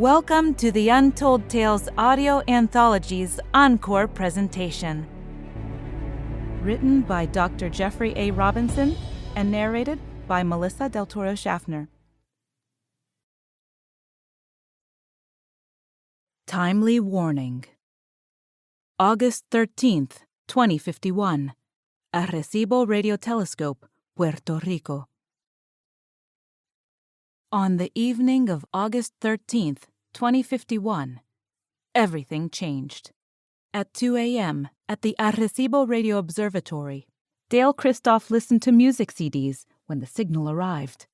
Welcome to the Untold Tales Audio Anthology's Encore presentation. Written by Dr. Jeffrey A. Robinson and narrated by Melissa Del Toro Schaffner. Timely warning. August 13th, 2051. Arecibo Radio Telescope, Puerto Rico. On the evening of August 13th, 2051, everything changed. At 2 a.m., at the Arecibo Radio Observatory, Dale Christoph listened to music CDs when the signal arrived.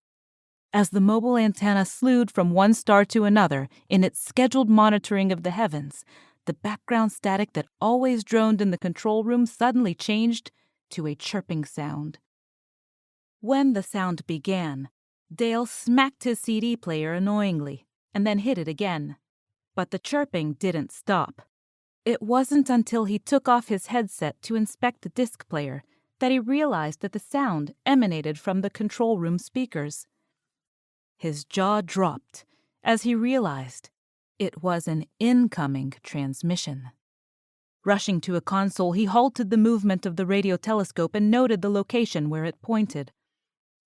As the mobile antenna slewed from one star to another in its scheduled monitoring of the heavens, the background static that always droned in the control room suddenly changed to a chirping sound. When the sound began, Dale smacked his CD player annoyingly and then hit it again. But the chirping didn't stop. It wasn't until he took off his headset to inspect the disc player that he realized that the sound emanated from the control room speakers. His jaw dropped as he realized it was an incoming transmission. Rushing to a console, he halted the movement of the radio telescope and noted the location where it pointed.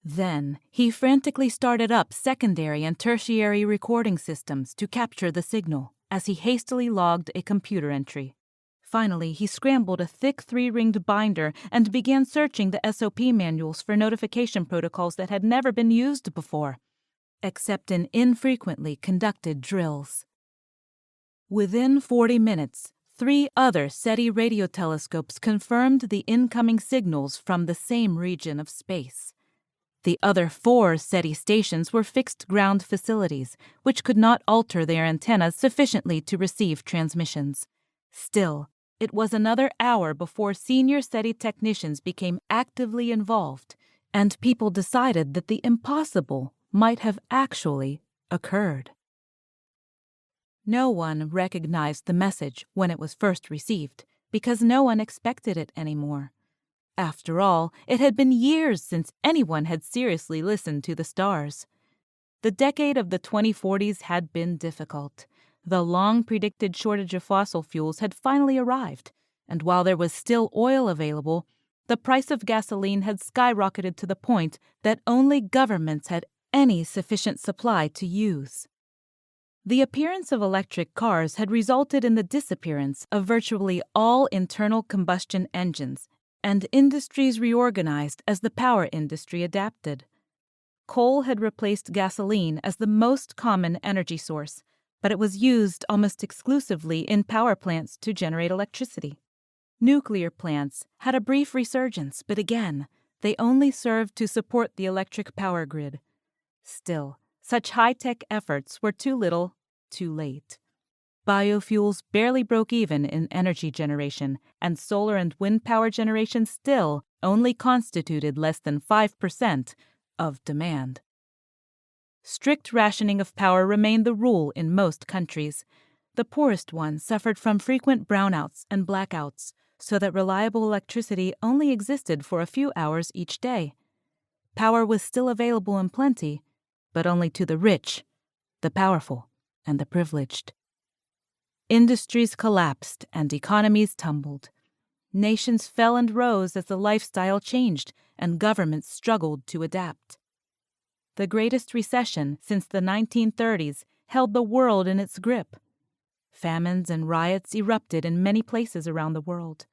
Then, he frantically started up secondary and tertiary recording systems to capture the signal as he hastily logged a computer entry. Finally, he scrambled a thick 3-ringed binder and began searching the SOP manuals for notification protocols that had never been used before, except in infrequently conducted drills. Within 40 minutes, 3 other SETI radio telescopes confirmed the incoming signals from the same region of space. The other 4 SETI stations were fixed-ground facilities, which could not alter their antennas sufficiently to receive transmissions. Still, it was another hour before senior SETI technicians became actively involved, and people decided that the impossible might have actually occurred. No one recognized the message when it was first received, because no one expected it anymore. After all, it had been years since anyone had seriously listened to the stars. The decade of the 2040s had been difficult. The long-predicted shortage of fossil fuels had finally arrived, and while there was still oil available, the price of gasoline had skyrocketed to the point that only governments had any sufficient supply to use. The appearance of electric cars had resulted in the disappearance of virtually all internal combustion engines, and industries reorganized as the power industry adapted. Coal had replaced gasoline as the most common energy source, but it was used almost exclusively in power plants to generate electricity. Nuclear plants had a brief resurgence, but again, they only served to support the electric power grid. Still, such high-tech efforts were too little, too late. Biofuels barely broke even in energy generation, and solar and wind power generation still only constituted less than 5% of demand. Strict rationing of power remained the rule in most countries. The poorest ones suffered from frequent brownouts and blackouts, so that reliable electricity only existed for a few hours each day. Power was still available in plenty, but only to the rich, the powerful, and the privileged. Industries collapsed and economies tumbled. Nations fell and rose as the lifestyle changed and governments struggled to adapt. The greatest recession since the 1930s held the world in its grip. Famines and riots erupted in many places around the world.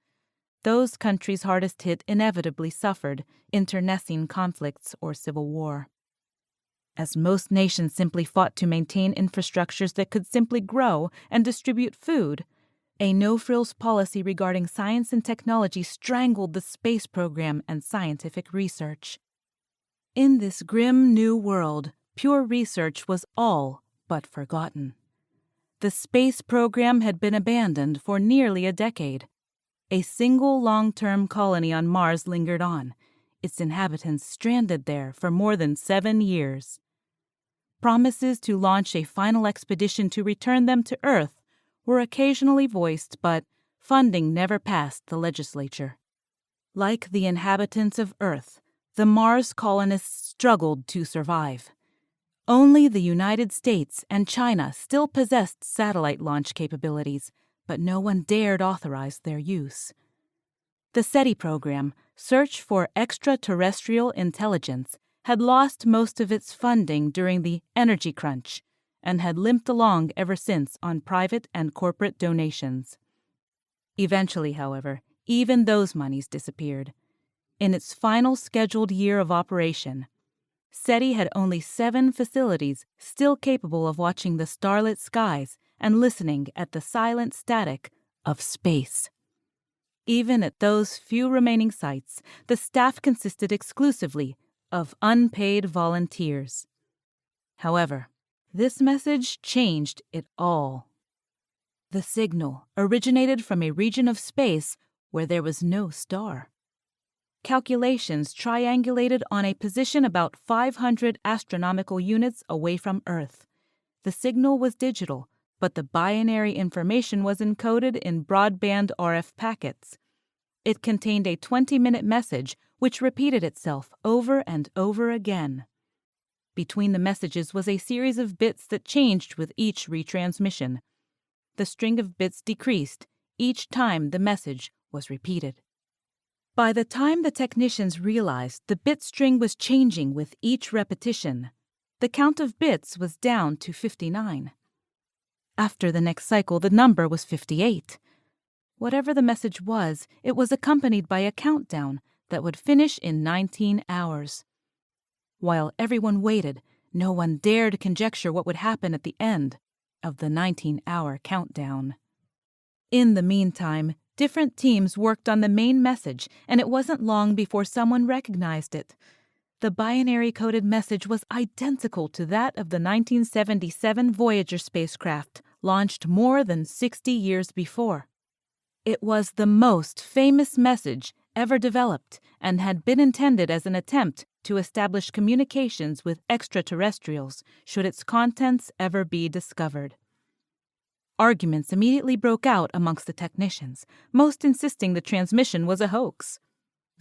Those countries hardest hit inevitably suffered internecine conflicts or civil war. As most nations simply fought to maintain infrastructures that could simply grow and distribute food, a no-frills policy regarding science and technology strangled the space program and scientific research. In this grim new world, pure research was all but forgotten. The space program had been abandoned for nearly a decade. A single long-term colony on Mars lingered on, its inhabitants stranded there for more than 7 years. Promises to launch a final expedition to return them to Earth were occasionally voiced, but funding never passed the legislature. Like the inhabitants of Earth, the Mars colonists struggled to survive. Only the United States and China still possessed satellite launch capabilities, but no one dared authorize their use. The SETI program, Search for Extraterrestrial Intelligence, had lost most of its funding during the energy crunch and had limped along ever since on private and corporate donations. Eventually, however, even those monies disappeared. In its final scheduled year of operation, SETI had only 7 facilities still capable of watching the starlit skies and listening at the silent static of space. Even at those few remaining sites, the staff consisted exclusively of unpaid volunteers. However, this message changed it all. The signal originated from a region of space where there was no star. Calculations triangulated on a position about 500 astronomical units away from Earth. The signal was digital, but the binary information was encoded in broadband RF packets. It contained a 20-minute message which repeated itself over and over again. Between the messages was a series of bits that changed with each retransmission. The string of bits decreased each time the message was repeated. By the time the technicians realized the bit string was changing with each repetition, the count of bits was down to 59. After the next cycle, the number was 58. Whatever the message was, it was accompanied by a countdown that would finish in 19 hours. While everyone waited, no one dared conjecture what would happen at the end of the 19-hour countdown. In the meantime, different teams worked on the main message, and it wasn't long before someone recognized it. The binary-coded message was identical to that of the 1977 Voyager spacecraft, launched more than 60 years before. It was the most famous message ever developed and had been intended as an attempt to establish communications with extraterrestrials should its contents ever be discovered. Arguments immediately broke out amongst the technicians, most insisting the transmission was a hoax.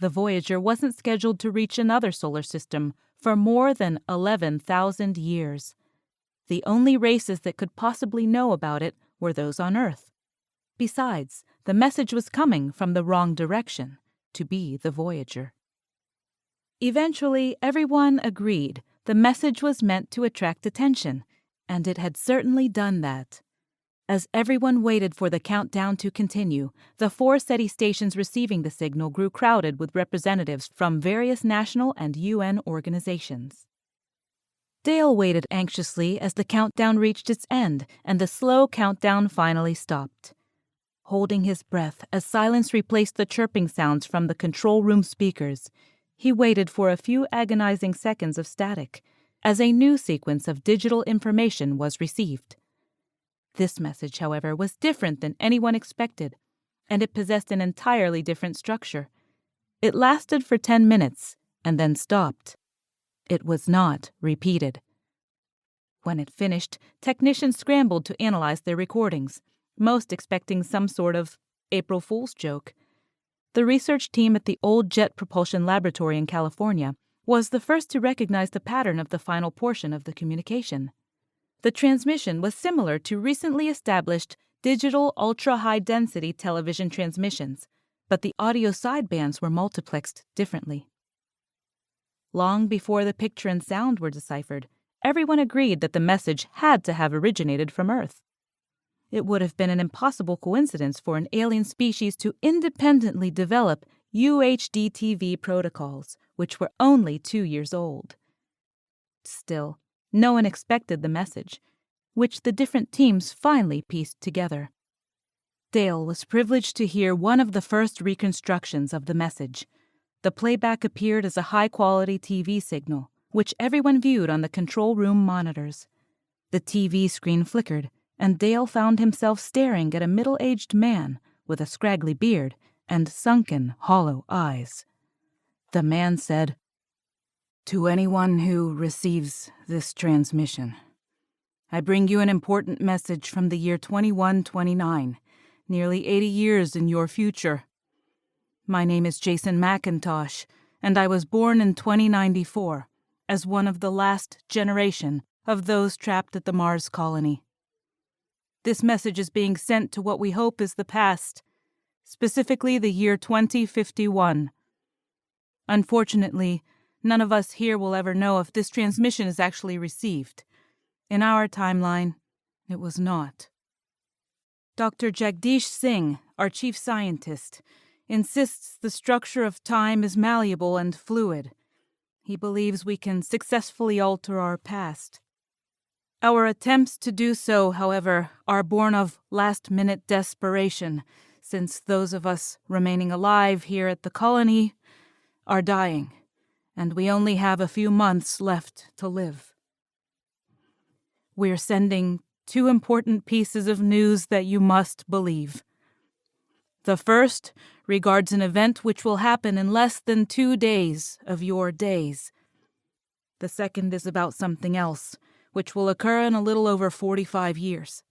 The Voyager wasn't scheduled to reach another solar system for more than 11,000 years. The only races that could possibly know about it were those on Earth. Besides, the message was coming from the wrong direction, to be the Voyager. Eventually, everyone agreed the message was meant to attract attention, and it had certainly done that. As everyone waited for the countdown to continue, the 4 SETI stations receiving the signal grew crowded with representatives from various national and UN organizations. Dale waited anxiously as the countdown reached its end and the slow countdown finally stopped. Holding his breath as silence replaced the chirping sounds from the control room speakers, he waited for a few agonizing seconds of static as a new sequence of digital information was received. This message, however, was different than anyone expected, and it possessed an entirely different structure. It lasted for 10 minutes and then stopped. It was not repeated. When it finished, technicians scrambled to analyze their recordings, most expecting some sort of April Fool's joke. The research team at the Old Jet Propulsion Laboratory in California was the first to recognize the pattern of the final portion of the communication. The transmission was similar to recently established digital ultra-high-density television transmissions, but the audio sidebands were multiplexed differently. Long before the picture and sound were deciphered, everyone agreed that the message had to have originated from Earth. It would have been an impossible coincidence for an alien species to independently develop UHD-TV protocols, which were only 2 years old. Still, no one expected the message, which the different teams finally pieced together. Dale was privileged to hear one of the first reconstructions of the message. The playback appeared as a high-quality TV signal, which everyone viewed on the control room monitors. The TV screen flickered, and Dale found himself staring at a middle-aged man with a scraggly beard and sunken, hollow eyes. The man said, "To anyone who receives this transmission, I bring you an important message from the year 2129, nearly 80 years in your future. My name is Jason McIntosh, and I was born in 2094 as one of the last generation of those trapped at the Mars colony. This message is being sent to what we hope is the past, specifically the year 2051. Unfortunately, none of us here will ever know if this transmission is actually received. In our timeline, it was not. Dr. Jagdish Singh, our chief scientist, insists the structure of time is malleable and fluid. He believes we can successfully alter our past. Our attempts to do so, however, are born of last-minute desperation, since those of us remaining alive here at the colony are dying, and we only have a few months left to live. We're sending 2 important pieces of news that you must believe. The first regards an event which will happen in less than 2 days of your days. The second is about something else, which will occur in a little over 45 years.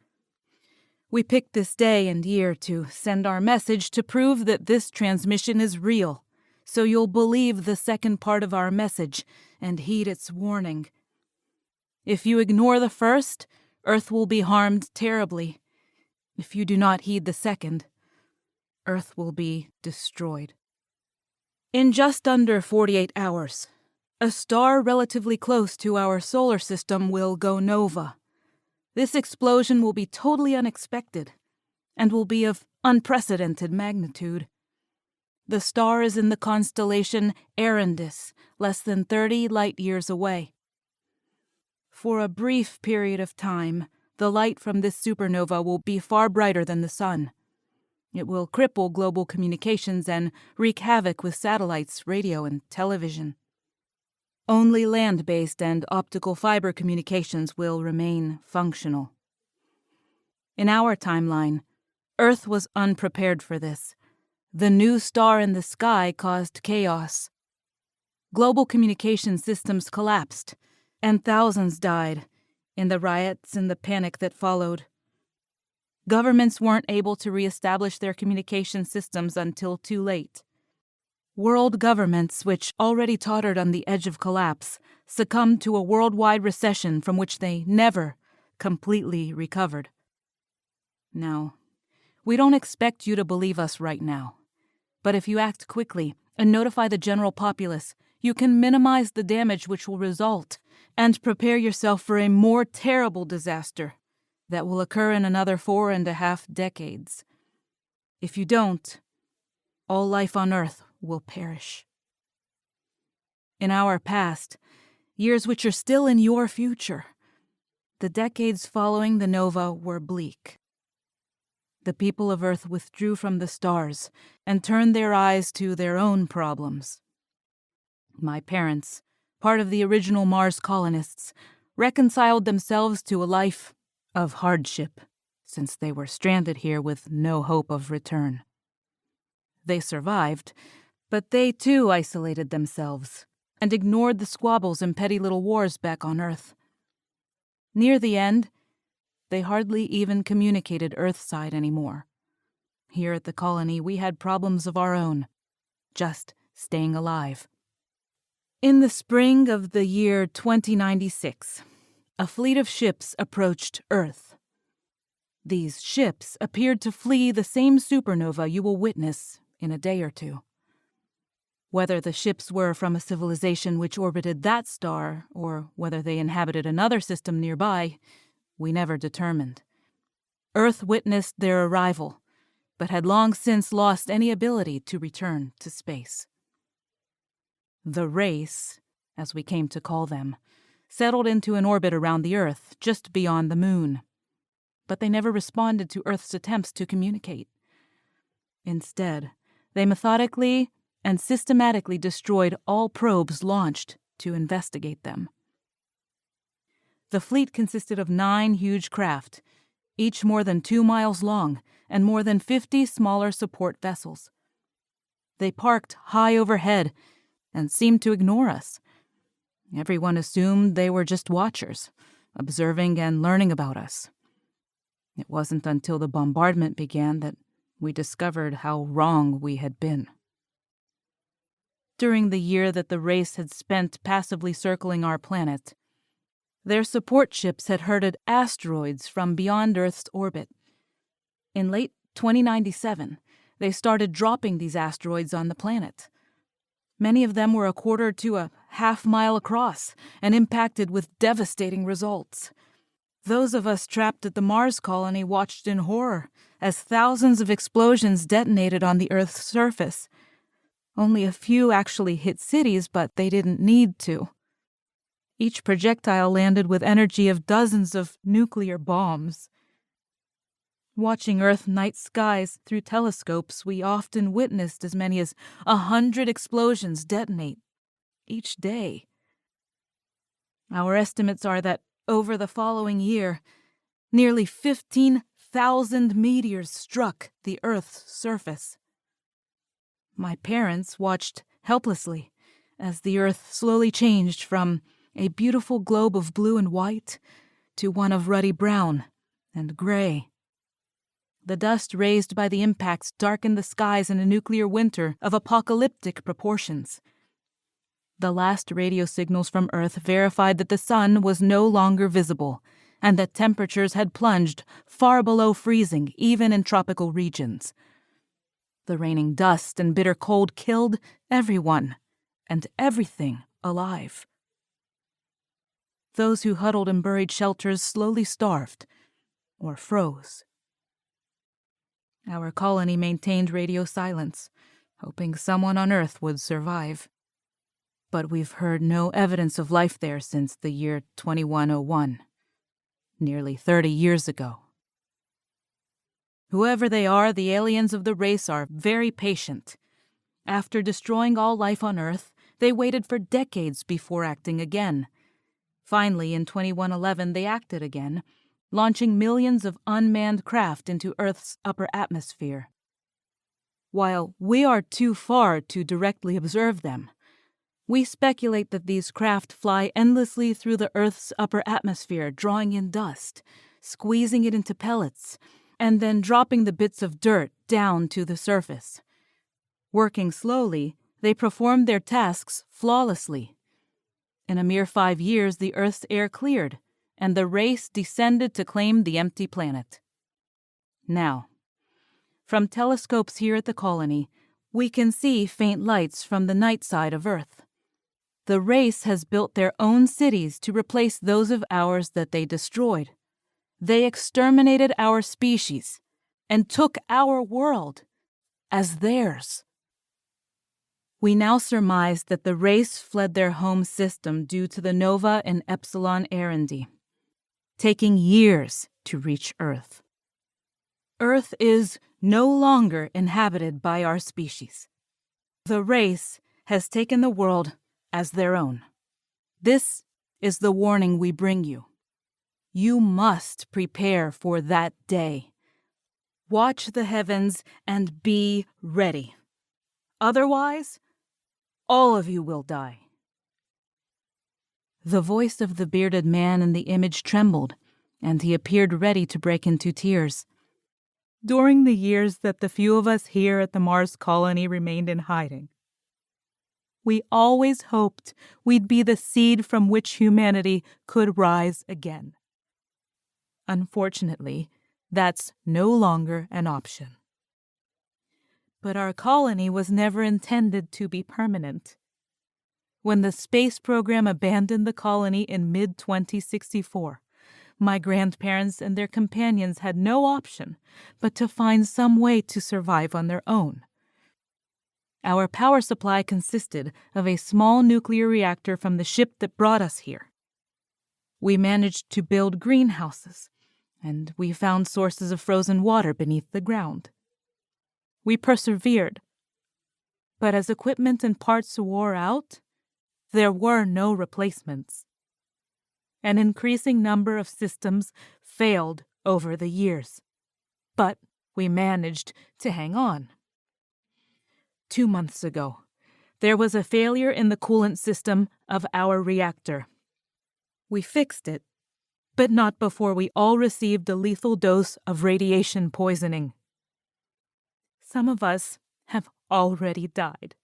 We picked this day and year to send our message to prove that this transmission is real, so you'll believe the second part of our message and heed its warning. If you ignore the first, Earth will be harmed terribly. If you do not heed the second, Earth will be destroyed. In just under 48 hours, a star relatively close to our solar system will go nova. This explosion will be totally unexpected and will be of unprecedented magnitude. The star is in the constellation Arendis, less than 30 light-years away. For a brief period of time, the light from this supernova will be far brighter than the sun. It will cripple global communications and wreak havoc with satellites, radio, and television. Only land-based and optical fiber communications will remain functional. In our timeline, Earth was unprepared for this. The new star in the sky caused chaos. Global communication systems collapsed, and thousands died in the riots and the panic that followed. Governments weren't able to reestablish their communication systems until too late. World governments, which already tottered on the edge of collapse, succumbed to a worldwide recession from which they never completely recovered. Now, we don't expect you to believe us right now, but if you act quickly and notify the general populace, you can minimize the damage which will result and prepare yourself for a more terrible disaster that will occur in another 4.5 decades. If you don't, all life on Earth will perish. In our past, years which are still in your future, the decades following the nova were bleak. The people of Earth withdrew from the stars and turned their eyes to their own problems. My parents, part of the original Mars colonists, reconciled themselves to a life of hardship, since they were stranded here with no hope of return. They survived, but they too isolated themselves and ignored the squabbles and petty little wars back on Earth. Near the end, they hardly even communicated Earthside anymore. Here at the colony, we had problems of our own, just staying alive. In the spring of the year 2096, a fleet of ships approached Earth. These ships appeared to flee the same supernova you will witness in a day or two. Whether the ships were from a civilization which orbited that star, or whether they inhabited another system nearby, we never determined. Earth witnessed their arrival, but had long since lost any ability to return to space. The race, as we came to call them, settled into an orbit around the Earth, just beyond the Moon. But they never responded to Earth's attempts to communicate. Instead, they methodically and systematically destroyed all probes launched to investigate them. The fleet consisted of 9 huge craft, each more than 2 miles long, and more than 50 smaller support vessels. They parked high overhead and seemed to ignore us. Everyone assumed they were just watchers, observing and learning about us. It wasn't until the bombardment began that we discovered how wrong we had been. During the year that the race had spent passively circling our planet, Their support ships had herded asteroids from beyond Earth's orbit. In late 2097, they started dropping these asteroids on the planet. Many of them were a quarter to a half-mile across and impacted with devastating results. Those of us trapped at the Mars colony watched in horror as thousands of explosions detonated on the Earth's surface. Only a few actually hit cities, but they didn't need to. Each projectile landed with energy of dozens of nuclear bombs. Watching Earth night skies through telescopes, we often witnessed as many as 100 explosions detonate each day. Our estimates are that over the following year, nearly 15,000 meteors struck the Earth's surface. My parents watched helplessly as the Earth slowly changed from a beautiful globe of blue and white to one of ruddy brown and gray. The dust raised by the impacts darkened the skies in a nuclear winter of apocalyptic proportions. The last radio signals from Earth verified that the sun was no longer visible, and that temperatures had plunged far below freezing, even in tropical regions. The raining dust and bitter cold killed everyone and everything alive. Those who huddled in buried shelters slowly starved or froze. Our colony maintained radio silence, hoping someone on Earth would survive. But we've heard no evidence of life there since the year 2101, nearly 30 years ago. Whoever they are, the aliens of the race are very patient. After destroying all life on Earth, they waited for decades before acting again. Finally, in 2111, they acted again, launching millions of unmanned craft into Earth's upper atmosphere. While we are too far to directly observe them, we speculate that these craft fly endlessly through the Earth's upper atmosphere, drawing in dust, squeezing it into pellets, and then dropping the bits of dirt down to the surface. Working slowly, they perform their tasks flawlessly. In a mere 5 years, the Earth's air cleared, and the race descended to claim the empty planet. Now, from telescopes here at the colony, we can see faint lights from the night side of Earth. The race has built their own cities to replace those of ours that they destroyed. They exterminated our species and took our world as theirs. We now surmise that the race fled their home system due to the Nova and Epsilon Eridani, taking years to reach Earth. Earth is no longer inhabited by our species. The race has taken the world as their own. This is the warning we bring you. You must prepare for that day. Watch the heavens and be ready. Otherwise, all of you will die. The voice of the bearded man in the image trembled, and he appeared ready to break into tears. During the years that the few of us here at the Mars colony remained in hiding, we always hoped we'd be the seed from which humanity could rise again. Unfortunately, that's no longer an option. But our colony was never intended to be permanent. When the space program abandoned the colony in mid-2064, my grandparents and their companions had no option but to find some way to survive on their own. Our power supply consisted of a small nuclear reactor from the ship that brought us here. We managed to build greenhouses, and we found sources of frozen water beneath the ground. We persevered, but as equipment and parts wore out, there were no replacements. An increasing number of systems failed over the years, but we managed to hang on. 2 months ago, there was a failure in the coolant system of our reactor. We fixed it, but not before we all received a lethal dose of radiation poisoning. Some of us have already died.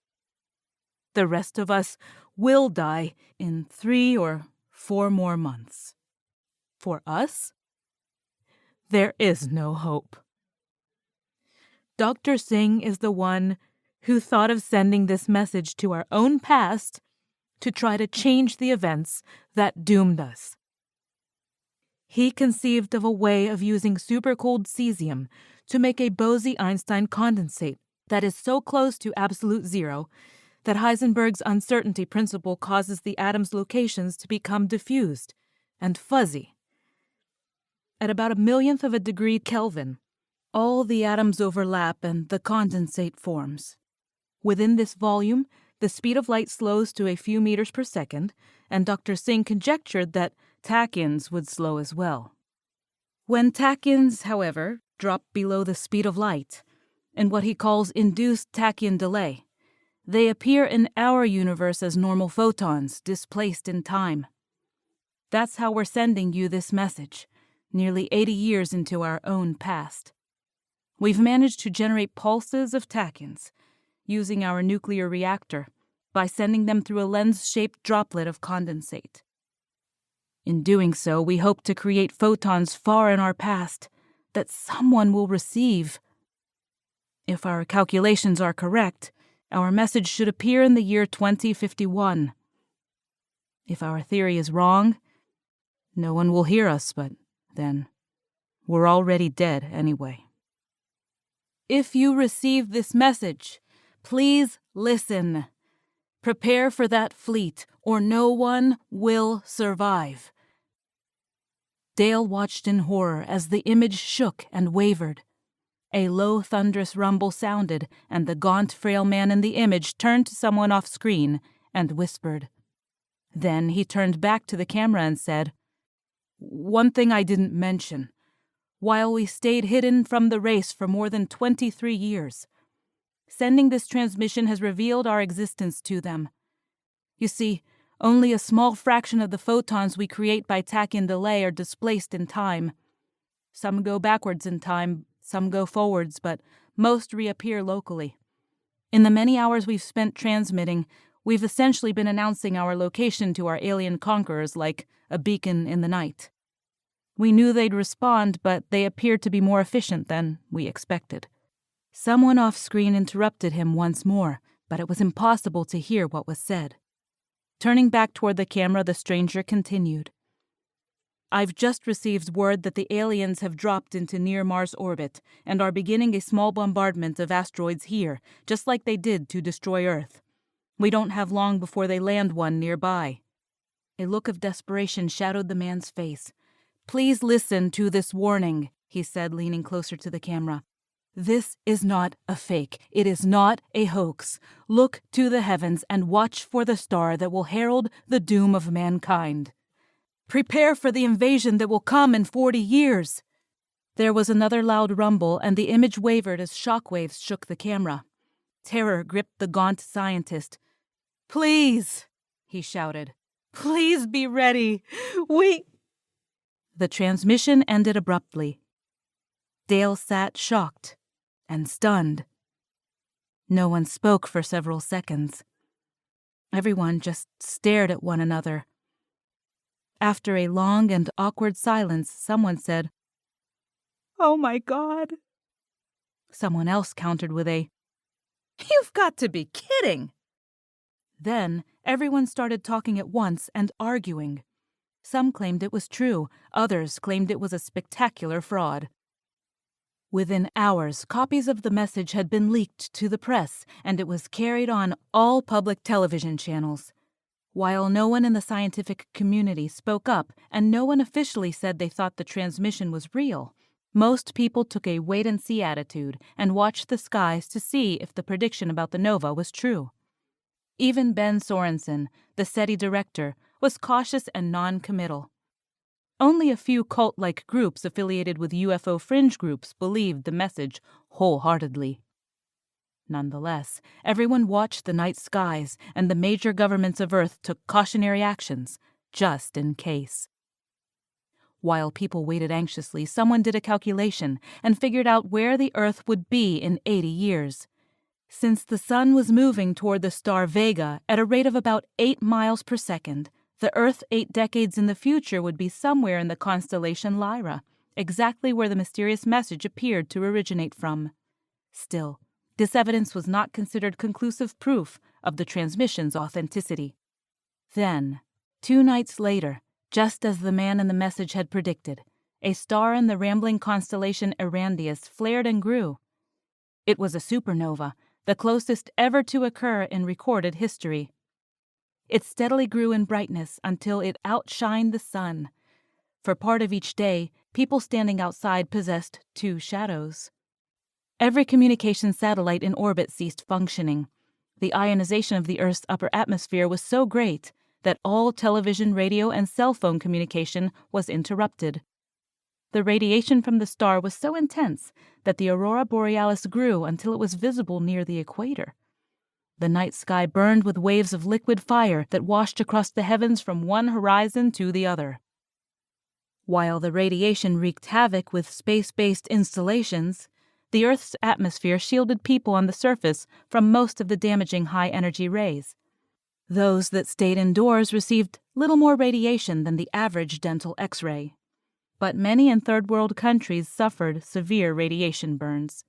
The rest of us will die in 3 or 4 more months. For us, there is no hope. Dr. Singh is the one who thought of sending this message to our own past to try to change the events that doomed us. He conceived of a way of using supercooled cesium to make a Bose-Einstein condensate that is so close to absolute zero that Heisenberg's uncertainty principle causes the atom's locations to become diffused and fuzzy. At about a millionth of a degree Kelvin, all the atoms overlap and the condensate forms. Within this volume, the speed of light slows to a few meters per second, and Dr. Singh conjectured that tachyons would slow as well. When tachyons, however, drop below the speed of light, in what he calls induced tachyon delay, they appear in our universe as normal photons displaced in time. That's how we're sending you this message, nearly 80 years into our own past. We've managed to generate pulses of tachyons using our nuclear reactor by sending them through a lens-shaped droplet of condensate. In doing so, we hope to create photons far in our past that someone will receive. If our calculations are correct, our message should appear in the year 2051. If our theory is wrong, no one will hear us, but then we're already dead anyway. If you receive this message, please listen. Prepare for that fleet, or no one will survive. Dale watched in horror as the image shook and wavered. A low, thunderous rumble sounded, and the gaunt, frail man in the image turned to someone off screen and whispered. Then he turned back to the camera and said, "One thing I didn't mention. While we stayed hidden from the race for more than 23 years, sending this transmission has revealed our existence to them. You see, only a small fraction of the photons we create by tachyon delay are displaced in time. Some go backwards in time, some go forwards, but most reappear locally. In the many hours we've spent transmitting, we've essentially been announcing our location to our alien conquerors like a beacon in the night. We knew they'd respond, but they appeared to be more efficient than we expected." Someone off-screen interrupted him once more, but it was impossible to hear what was said. Turning back toward the camera, the stranger continued. "I've just received word that the aliens have dropped into near Mars orbit and are beginning a small bombardment of asteroids here, just like they did to destroy Earth. We don't have long before they land one nearby." A look of desperation shadowed the man's face. "Please listen to this warning," he said, leaning closer to the camera. "This is not a fake. It is not a hoax. Look to the heavens and watch for the star that will herald the doom of mankind. Prepare for the invasion that will come in 40 years. There was another loud rumble, and the image wavered as shockwaves shook the camera. Terror gripped the gaunt scientist. "Please," he shouted. "Please be ready. The transmission ended abruptly. Dale sat shocked and stunned. No one spoke for several seconds. Everyone just stared at one another. After a long and awkward silence, someone said, "Oh my God." Someone else countered with a, "You've got to be kidding." Then everyone started talking at once and arguing. Some claimed it was true, others claimed it was a spectacular fraud. Within hours, copies of the message had been leaked to the press, and it was carried on all public television channels. While no one in the scientific community spoke up, and no one officially said they thought the transmission was real, most people took a wait-and-see attitude and watched the skies to see if the prediction about the nova was true. Even Ben Sorensen, the SETI director, was cautious and non-committal. Only a few cult-like groups affiliated with UFO fringe groups believed the message wholeheartedly. Nonetheless, everyone watched the night skies, and the major governments of Earth took cautionary actions, just in case. While people waited anxiously, someone did a calculation and figured out where the Earth would be in 80 years. Since the sun was moving toward the star Vega at a rate of about 8 miles per second, The Earth 8 decades in the future would be somewhere in the constellation Lyra, exactly where the mysterious message appeared to originate from. Still, this evidence was not considered conclusive proof of the transmission's authenticity. Then, 2 nights later, just as the man in the message had predicted, a star in the rambling constellation Erandius flared and grew. It was a supernova, the closest ever to occur in recorded history. It steadily grew in brightness until it outshined the sun. For part of each day, people standing outside possessed 2 shadows. Every communication satellite in orbit ceased functioning. The ionization of the Earth's upper atmosphere was so great that all television, radio, and cell phone communication was interrupted. The radiation from the star was so intense that the aurora borealis grew until it was visible near the equator. The night sky burned with waves of liquid fire that washed across the heavens from one horizon to the other. While the radiation wreaked havoc with space-based installations, the Earth's atmosphere shielded people on the surface from most of the damaging high-energy rays. Those that stayed indoors received little more radiation than the average dental X-ray. But many in third-world countries suffered severe radiation burns.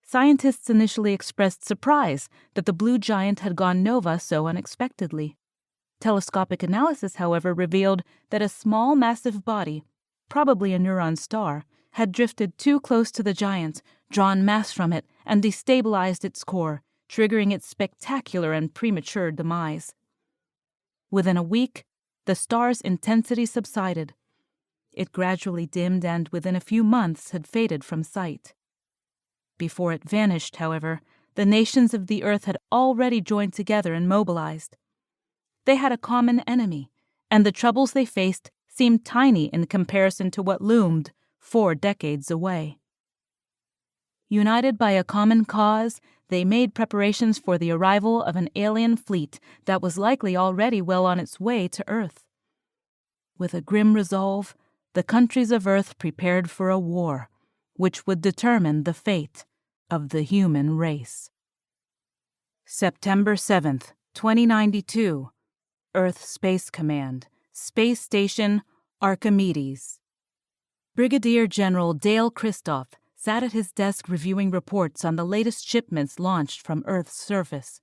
Scientists initially expressed surprise that the blue giant had gone nova so unexpectedly. Telescopic analysis, however, revealed that a small, massive body, probably a neutron star, had drifted too close to the giant, drawn mass from it, and destabilized its core, triggering its spectacular and premature demise. Within a week, the star's intensity subsided. It gradually dimmed and, within a few months, had faded from sight. Before it vanished, however, the nations of the Earth had already joined together and mobilized. They had a common enemy, and the troubles they faced seemed tiny in comparison to what loomed 4 decades away. United by a common cause, they made preparations for the arrival of an alien fleet that was likely already well on its way to Earth. With a grim resolve, the countries of Earth prepared for a war, which would determine the fate of the human race. September 7th, 2092. Earth Space Command, Space Station Archimedes. Brigadier General Dale Christoph sat at his desk reviewing reports on the latest shipments launched from Earth's surface.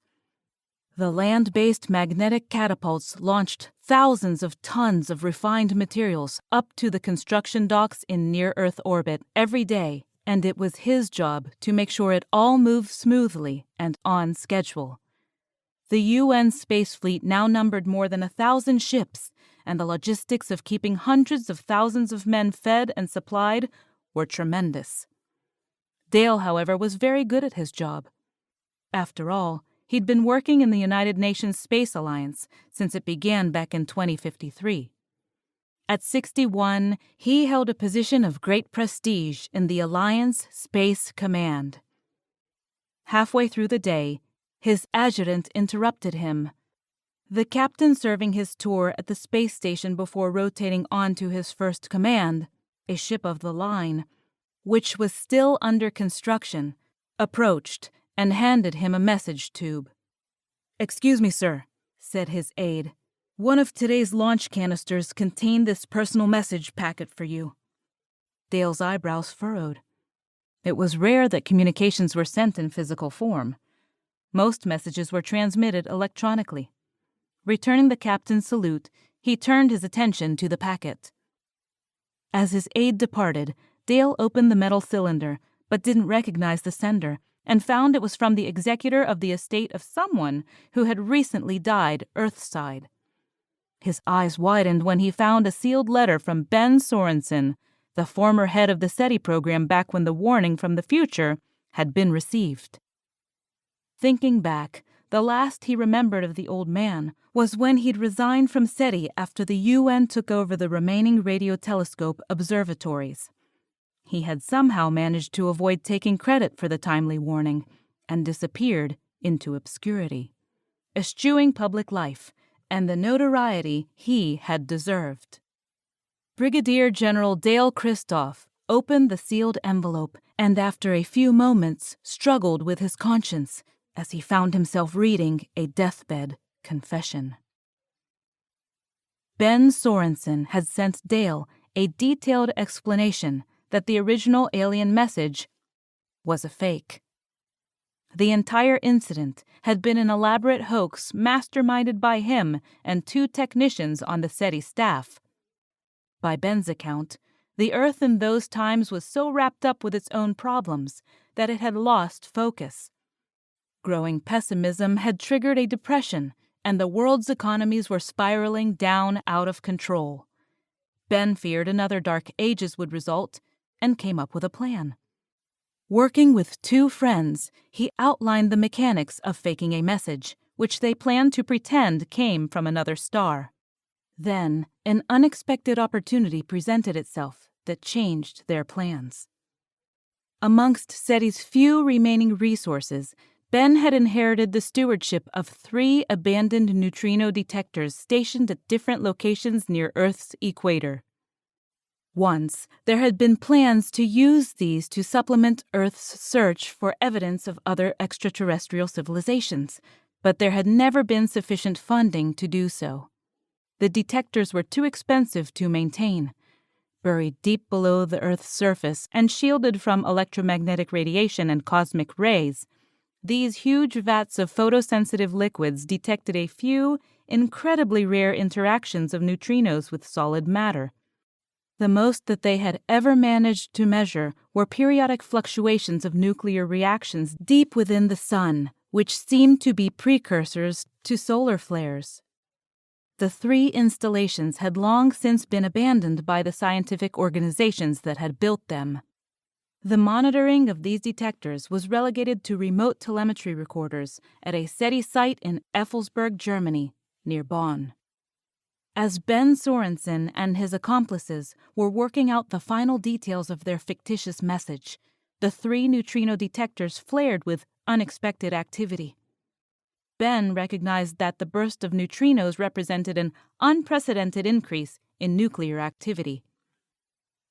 The land-based magnetic catapults launched thousands of tons of refined materials up to the construction docks in near-Earth orbit every day, and it was his job to make sure it all moved smoothly and on schedule. The UN space fleet now numbered more than 1,000 ships, and the logistics of keeping hundreds of thousands of men fed and supplied were tremendous. Dale, however, was very good at his job. After all, he'd been working in the United Nations Space Alliance since it began back in 2053. At 61, he held a position of great prestige in the Alliance Space Command. Halfway through the day, his adjutant interrupted him. The captain serving his tour at the space station before rotating on to his first command, a ship of the line, which was still under construction, approached and handed him a message tube. "Excuse me, sir," said his aide. "One of today's launch canisters contained this personal message packet for you." Dale's eyebrows furrowed. It was rare that communications were sent in physical form. Most messages were transmitted electronically. Returning the captain's salute, he turned his attention to the packet. As his aide departed, Dale opened the metal cylinder, but didn't recognize the sender, and found it was from the executor of the estate of someone who had recently died Earthside. His eyes widened when he found a sealed letter from Ben Sorensen, the former head of the SETI program back when the warning from the future had been received. Thinking back, the last he remembered of the old man was when he'd resigned from SETI after the UN took over the remaining radio telescope observatories. He had somehow managed to avoid taking credit for the timely warning and disappeared into obscurity, eschewing public life and the notoriety he had deserved. Brigadier General Dale Christoph opened the sealed envelope and after a few moments struggled with his conscience as he found himself reading a deathbed confession. Ben Sorensen had sent Dale a detailed explanation that the original alien message was a fake. The entire incident had been an elaborate hoax masterminded by him and 2 technicians on the SETI staff. By Ben's account, the Earth in those times was so wrapped up with its own problems that it had lost focus. Growing pessimism had triggered a depression, and the world's economies were spiraling down out of control. Ben feared another dark ages would result and came up with a plan. Working with 2 friends, he outlined the mechanics of faking a message, which they planned to pretend came from another star. Then, an unexpected opportunity presented itself that changed their plans. Amongst SETI's few remaining resources, Ben had inherited the stewardship of 3 abandoned neutrino detectors stationed at different locations near Earth's equator. Once, there had been plans to use these to supplement Earth's search for evidence of other extraterrestrial civilizations, but there had never been sufficient funding to do so. The detectors were too expensive to maintain. Buried deep below the Earth's surface and shielded from electromagnetic radiation and cosmic rays, these huge vats of photosensitive liquids detected a few incredibly rare interactions of neutrinos with solid matter. The most that they had ever managed to measure were periodic fluctuations of nuclear reactions deep within the Sun, which seemed to be precursors to solar flares. The 3 installations had long since been abandoned by the scientific organizations that had built them. The monitoring of these detectors was relegated to remote telemetry recorders at a SETI site in Effelsberg, Germany, near Bonn. As Ben Sorensen and his accomplices were working out the final details of their fictitious message, the 3 neutrino detectors flared with unexpected activity. Ben recognized that the burst of neutrinos represented an unprecedented increase in nuclear activity.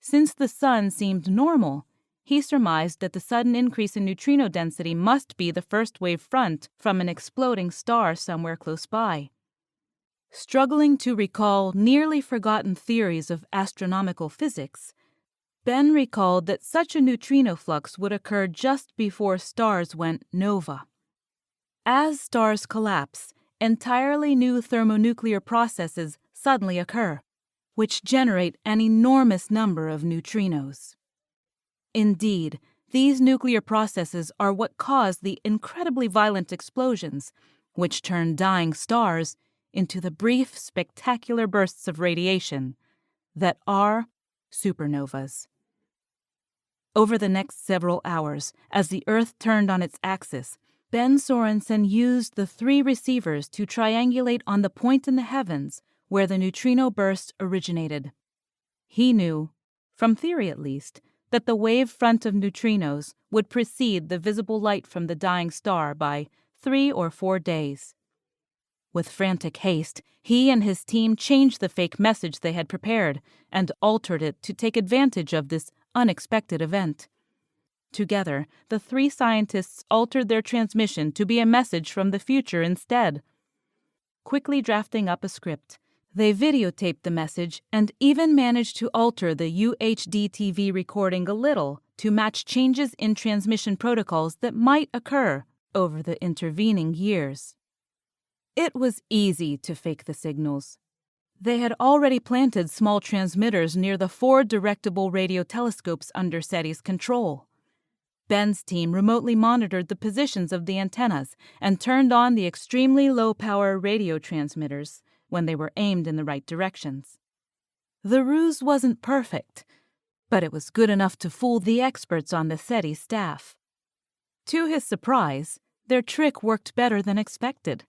Since the Sun seemed normal, he surmised that the sudden increase in neutrino density must be the first wave front from an exploding star somewhere close by. Struggling to recall nearly forgotten theories of astronomical physics, Ben recalled that such a neutrino flux would occur just before stars went nova. As stars collapse, entirely new thermonuclear processes suddenly occur, which generate an enormous number of neutrinos. Indeed, these nuclear processes are what cause the incredibly violent explosions, which turn dying stars into the brief, spectacular bursts of radiation that are supernovas. Over the next several hours, as the Earth turned on its axis, Ben Sorensen used the 3 receivers to triangulate on the point in the heavens where the neutrino burst originated. He knew, from theory at least, that the wave front of neutrinos would precede the visible light from the dying star by 3 or 4 days. With frantic haste, he and his team changed the fake message they had prepared and altered it to take advantage of this unexpected event. Together, the 3 scientists altered their transmission to be a message from the future instead. Quickly drafting up a script, they videotaped the message and even managed to alter the UHD TV recording a little to match changes in transmission protocols that might occur over the intervening years. It was easy to fake the signals. They had already planted small transmitters near the 4 directable radio telescopes under SETI's control. Ben's team remotely monitored the positions of the antennas and turned on the extremely low-power radio transmitters when they were aimed in the right directions. The ruse wasn't perfect, but it was good enough to fool the experts on the SETI staff. To his surprise, their trick worked better than expected.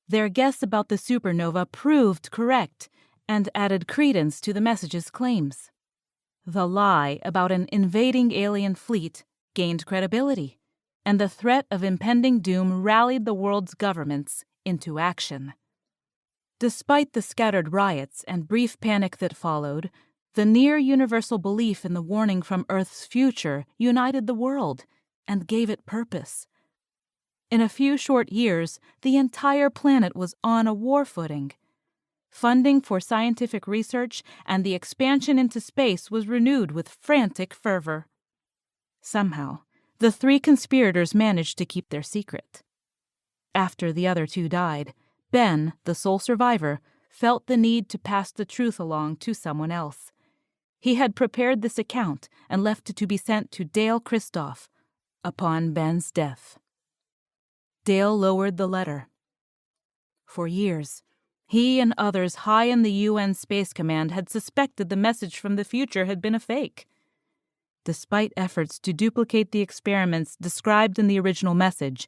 Their guess about the supernova proved correct and added credence to the message's claims. The lie about an invading alien fleet gained credibility, and the threat of impending doom rallied the world's governments into action. Despite the scattered riots and brief panic that followed, the near-universal belief in the warning from Earth's future united the world and gave it purpose. In a few short years, the entire planet was on a war footing. Funding for scientific research and the expansion into space was renewed with frantic fervor. Somehow, the three conspirators managed to keep their secret. After the other two died, Ben, the sole survivor, felt the need to pass the truth along to someone else. He had prepared this account and left it to be sent to Dale Christoph upon Ben's death. Dale lowered the letter. For years, he and others high in the UN Space Command had suspected the message from the future had been a fake. Despite efforts to duplicate the experiments described in the original message,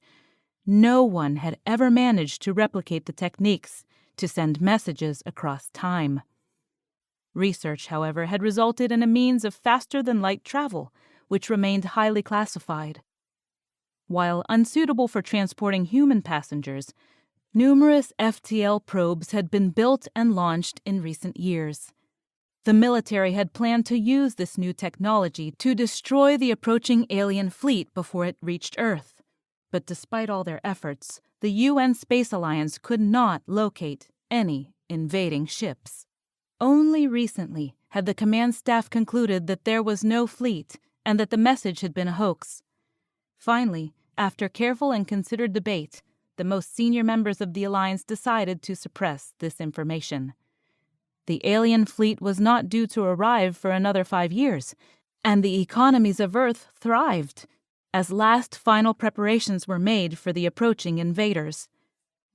no one had ever managed to replicate the techniques to send messages across time. Research, however, had resulted in a means of faster-than-light travel, which remained highly classified. While unsuitable for transporting human passengers, numerous FTL probes had been built and launched in recent years. The military had planned to use this new technology to destroy the approaching alien fleet before it reached Earth. But despite all their efforts, the UN Space Alliance could not locate any invading ships. Only recently had the command staff concluded that there was no fleet and that the message had been a hoax. Finally, after careful and considered debate, the most senior members of the Alliance decided to suppress this information. The alien fleet was not due to arrive for another 5 years, and the economies of Earth thrived as last final preparations were made for the approaching invaders.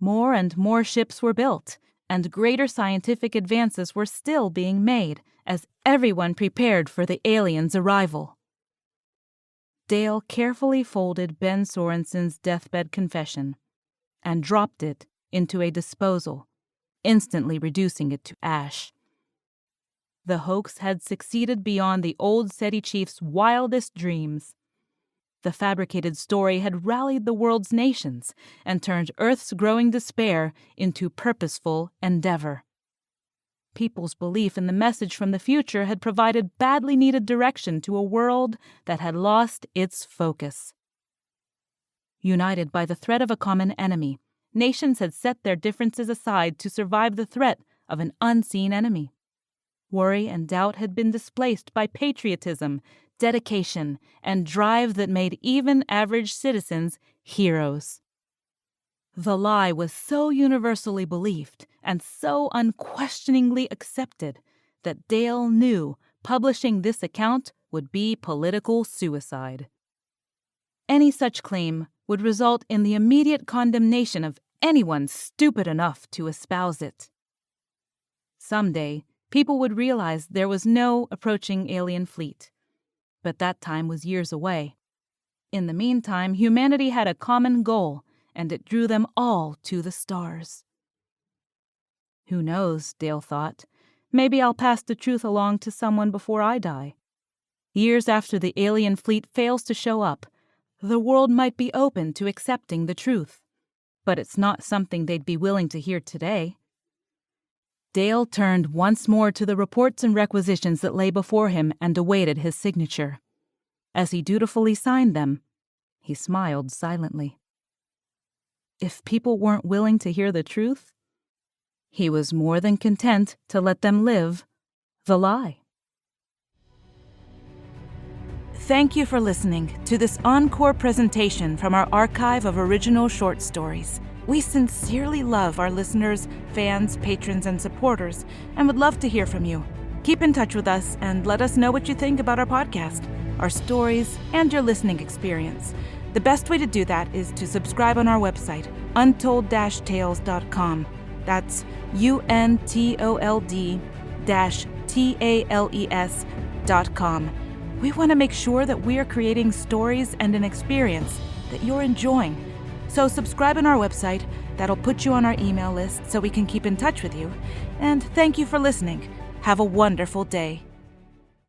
More and more ships were built, and greater scientific advances were still being made as everyone prepared for the aliens' arrival. Dale carefully folded Ben Sorensen's deathbed confession and dropped it into a disposal, instantly reducing it to ash. The hoax had succeeded beyond the old SETI chief's wildest dreams. The fabricated story had rallied the world's nations and turned Earth's growing despair into purposeful endeavor. People's belief in the message from the future had provided badly needed direction to a world that had lost its focus. United by the threat of a common enemy, nations had set their differences aside to survive the threat of an unseen enemy. Worry and doubt had been displaced by patriotism, dedication, and drive that made even average citizens heroes. The lie was so universally believed and so unquestioningly accepted that Dale knew publishing this account would be political suicide. Any such claim would result in the immediate condemnation of anyone stupid enough to espouse it. Someday, people would realize there was no approaching alien fleet, but that time was years away. In the meantime, humanity had a common goal, and it drew them all to the stars. Who knows, Dale thought, maybe I'll pass the truth along to someone before I die. Years after the alien fleet fails to show up, the world might be open to accepting the truth, but it's not something they'd be willing to hear today. Dale turned once more to the reports and requisitions that lay before him and awaited his signature. As he dutifully signed them, he smiled silently. If people weren't willing to hear the truth, he was more than content to let them live the lie. Thank you for listening to this Encore presentation from our archive of original short stories. We sincerely love our listeners, fans, patrons, and supporters, and would love to hear from you. Keep in touch with us and let us know what you think about our podcast, our stories, and your listening experience. The best way to do that is to subscribe on our website, untold-tales.com. That's untold-tales.com. We want to make sure that we are creating stories and an experience that you're enjoying. So subscribe on our website. That'll put you on our email list so we can keep in touch with you. And thank you for listening. Have a wonderful day.